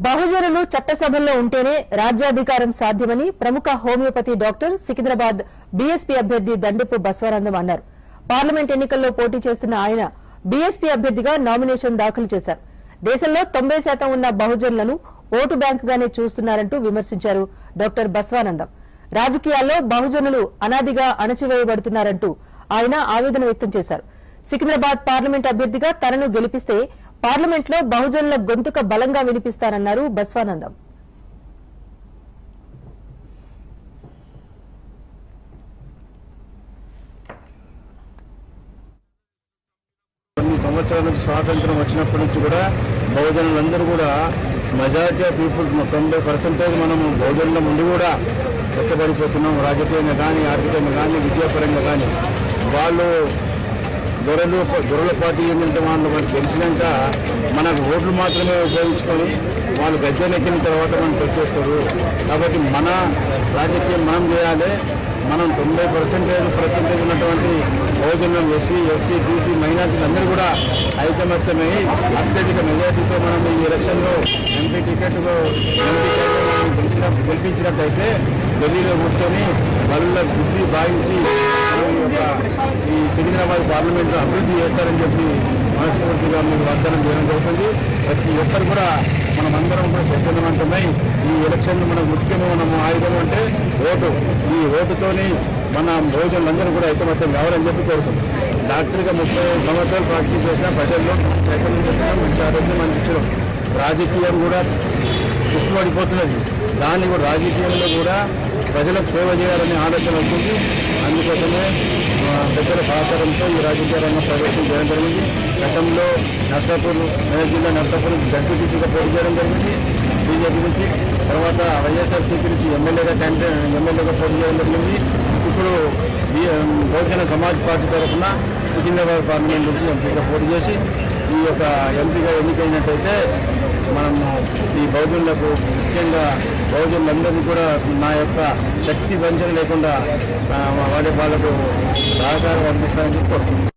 బహుజనులు చట్టసభల్లో ఉంటేనే రాజ్యాధికారం సాధ్యమని ప్రముఖ హోమియోపతి డాక్టర్ సికింద్రాబాద్ బీఎస్పీ అభ్యర్థి దండెపు బసవానందం అన్నారు. పార్లమెంట్ ఎన్నికల్లో పోటీ చేస్తున్న ఆయన బీఎస్పీ అభ్యర్థిగా నామినేషన్ దాఖలు చేశారు. దేశంలో 90% ఉన్న బహుజనులను ఓటు బ్యాంకుగానే చూస్తున్నారంటూ విమర్శించారు డాక్టర్ బసవానందం. రాజకీయాల్లో బహుజనులు అనాదిగా అణచివేయబడుతున్నారంటూ ఆయన ఆవేదన వ్యక్తం చేశారు. సికింద్రాబాద్ పార్లమెంట్ అభ్యర్థిగా తనను గెలిపిస్తే పార్లమెంట్లో బహుజనుల గొంతుక బలంగా వినిపిస్తారన్నారు బసవానందం. కొన్ని సంవత్సరాల నుంచి స్వాతంత్రం వచ్చినప్పటి నుంచి కూడా బహుజనులందరూ కూడా మెజారిటీ ఆఫ్ పీపుల్స్ 90% మనము బహుజనుల ముందు కూడా వెచ్చబడిపోతున్నాం. రాజకీయంగా కానీ, ఆర్థికంగా కానీ, విద్యాపరంగా కానీ. వాళ్ళు దొరల పార్టీ ఏంటంటే వాళ్ళు తెలిసినాక మనకు ఓట్లు మాత్రమే ఉపయోగించుకొని వాళ్ళు గద్దెనెక్కిన తర్వాత మనం తెచ్చేస్తారు. కాబట్టి మన రాజకీయం మనం చేయాలి. మనం 90% ఉన్నటువంటి బహుజనులు, ఎస్సీ, ఎస్టీ, బీసీ, మైనార్టీలు అందరూ కూడా ఐకమత్యమై అత్యధిక మెజార్టీతో మనం ఈ ఎలక్షన్లో ఎంపీ టికెట్కు గెలిపించినట్టయితే ఢిల్లీలో కూర్చొని వాళ్ళ బుద్ధి భావించి ఈ సికింద్రాబాద్ పార్లమెంట్లో అభివృద్ధి చేస్తారని చెప్పి మనస్ఫూర్తిగా మీకు వాగ్దానం చేయడం జరుగుతుంది. ప్రతి ఒక్కరు కూడా మనమందరం కూడా చైతన్యవంతమై ఈ ఎలక్షన్లు మనకు ముఖ్యము, మనము ఆయుధం అంటే ఓటు. ఈ ఓటుతోని మన బహుజనులందరూ కూడా ఐకమత్యం కావాలని చెప్పి కోరుతున్నాం. డాక్టర్గా 30 సంవత్సరాలు ప్రాక్టీస్ చేసిన ప్రజల్లో చైతన్యం తెచ్చడం, మంచి ఆరోగ్యం అందించడం. రాజకీయం కూడా కృష్ణపడిపోతున్నది. దాన్ని కూడా రాజకీయంలో కూడా ప్రజలకు సేవ చేయాలనే ఆలోచన వస్తుంది. అందుకోసమే పెద్దల సహకారంతో ఈ రాజకీయ రంగం ప్రవేశం చేయడం జరిగింది. గతంలో నర్సాపూర్, మెదక్ జిల్లా నర్సాపూర్ జడ్పీటీసీగా పోటీ చేయడం జరిగింది బీజేపీ నుంచి. తర్వాత వైఎస్ఆర్సీపీ నుంచి ఎమ్మెల్యేగా పోటీ చేయడం జరిగింది. ఇప్పుడు బహుజన సమాజ్ పార్టీ తరఫున సికింద్రాబాద్ పార్లమెంట్ నుంచి ఎంపీగా పోటీ చేసి ఈ యొక్క ఎంపీగా ఎన్నికైనట్టయితే మనము ఈ బహుజనులకు, ముఖ్యంగా బహుజనులందరినీ కూడా నా యొక్క శక్తి వంచన లేకుండా వాళ్ళకు సహకారం అందిస్తానని కోరుతున్నాను.